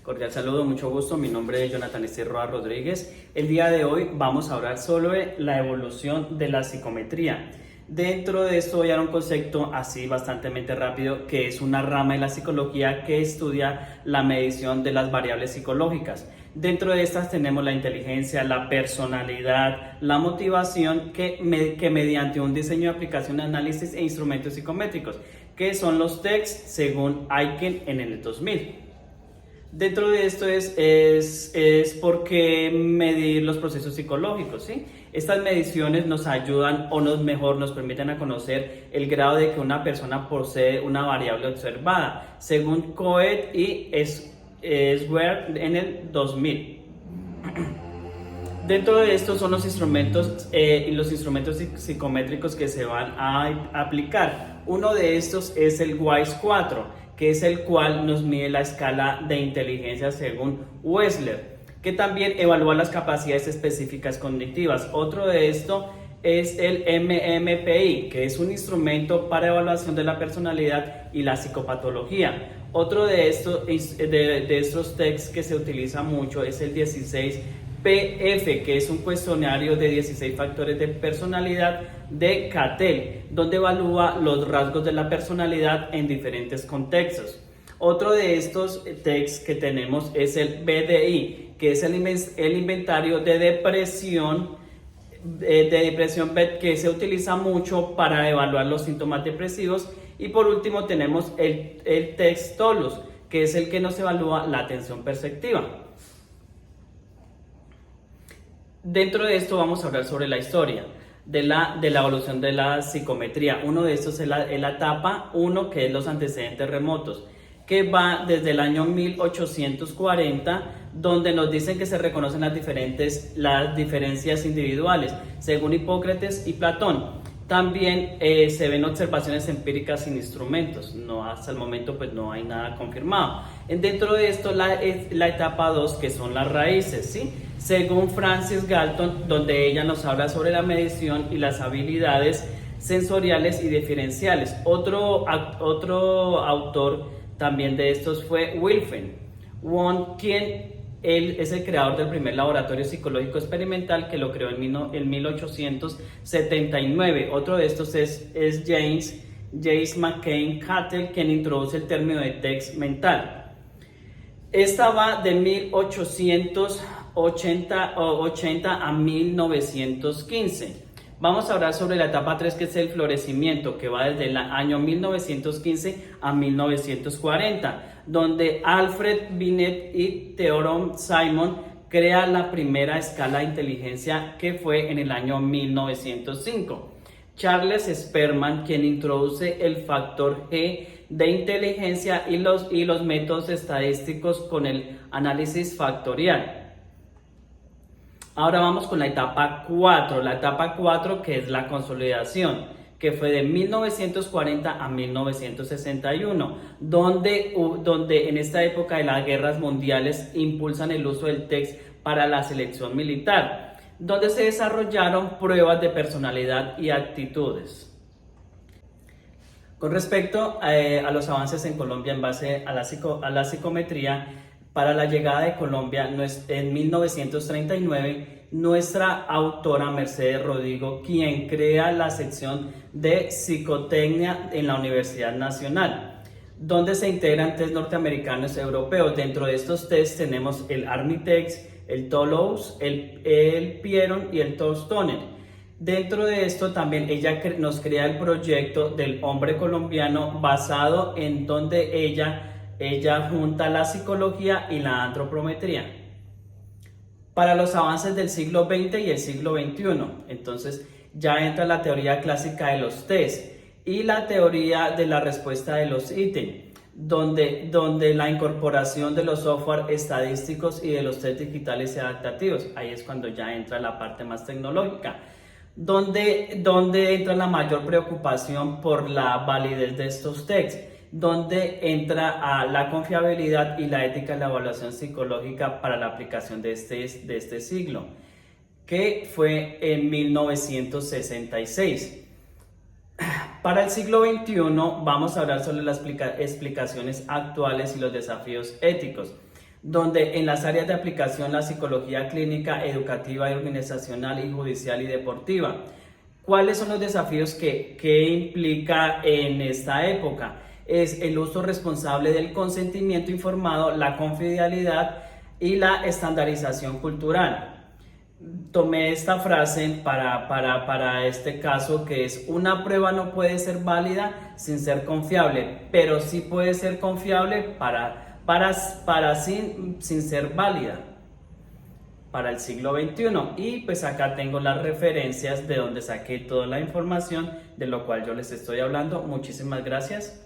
Cordial saludo, mucho gusto. Mi nombre es Jonathan Roa Rodríguez. El día de hoy vamos a hablar sobre la evolución de la psicometría. Dentro de esto voy a dar un concepto así bastante rápido, que es una rama de la psicología que estudia la medición de las variables psicológicas. Dentro de estas tenemos la inteligencia, la personalidad, la motivación, que mediante un diseño de aplicación, análisis e instrumentos psicométricos, que son los TECS según Aiken en el 2000. Dentro de esto es por qué medir los procesos psicológicos, ¿sí? Estas mediciones nos ayudan o nos permiten a conocer el grado de que una persona posee una variable observada, según Coet y Swear en el 2000. Dentro de estos son los instrumentos psicométricos que se van a aplicar. Uno de estos es el WISE 4, que es el cual nos mide la escala de inteligencia según Wechsler, que también evalúa las capacidades específicas cognitivas. Otro de esto es el MMPI, que es un instrumento para evaluación de la personalidad y la psicopatología. Otro de estos textos que se utiliza mucho es el 16PF, que es un cuestionario de 16 factores de personalidad de Cattell, donde evalúa los rasgos de la personalidad en diferentes contextos. Otro de estos textos que tenemos es el BDI, que es el inventario de depresión, que se utiliza mucho para evaluar los síntomas depresivos. Y por último tenemos el TECS TOLUS, que es el que nos evalúa la atención perceptiva. Dentro de esto vamos a hablar sobre la historia de la evolución de la psicometría. Uno de estos es la etapa 1, que es los antecedentes remotos, que va desde el año 1840, donde nos dicen que se reconocen las diferencias individuales, según Hipócrates y Platón. También se ven observaciones empíricas sin instrumentos. Hasta el momento pues no hay nada confirmado. Dentro de esto la etapa 2, que son las raíces, ¿sí? Según Frances Galton, donde ella nos habla sobre la medición y las habilidades sensoriales y diferenciales. Otro autor también de estos fue Wilhelm Wundt, quien él es el creador del primer laboratorio psicológico experimental, que lo creó en 1879. Otro de estos es James McCain Cattell, quien introduce el término de TECS mental. Esta va de 1880 a 1915. Vamos a hablar sobre la etapa 3, que es el florecimiento, que va desde el año 1915 a 1940, donde Alfred Binet y Theodore Simon crean la primera escala de inteligencia, que fue en el año 1905. Charles Spearman, quien introduce el factor G de inteligencia y los métodos estadísticos con el análisis factorial. Ahora vamos con la etapa 4, que es la consolidación, que fue de 1940 a 1961, donde en esta época de las guerras mundiales impulsan el uso del TECS para la selección militar, donde se desarrollaron pruebas de personalidad y actitudes. Con respecto a los avances en Colombia en base a la psicometría, para la llegada de Colombia en 1939, nuestra autora Mercedes Rodrigo, quien crea la sección de psicotecnia en la Universidad Nacional, donde se integran test norteamericanos y europeos. Dentro de estos test tenemos el Army-TECS, el Toulouse, el Pierron y el Toustoner. Dentro de esto también ella nos crea el proyecto del hombre colombiano, basado en donde ella junta la psicología y la antropometría. Para los avances del siglo XX y el siglo XXI, entonces ya entra la teoría clásica de los test y la teoría de la respuesta de los ítems, donde la incorporación de los software estadísticos y de los test digitales y adaptativos. Ahí es cuando ya entra la parte más tecnológica, donde entra la mayor preocupación por la validez de estos tests, donde entra a la confiabilidad y la ética de la evaluación psicológica para la aplicación de este siglo, que fue en 1966. Para el siglo XXI vamos a hablar sobre las explicaciones actuales y los desafíos éticos. donde en las áreas de aplicación la psicología clínica, educativa y organizacional y judicial y deportiva. ¿Cuáles son los desafíos que implica en esta época? Es el uso responsable del consentimiento informado, la confidencialidad y la estandarización cultural. Tomé esta frase para este caso, que es: una prueba no puede ser válida sin ser confiable, pero sí puede ser confiable sin ser válida para el siglo XXI. Y pues acá tengo las referencias de donde saqué toda la información de lo cual yo les estoy hablando. Muchísimas gracias.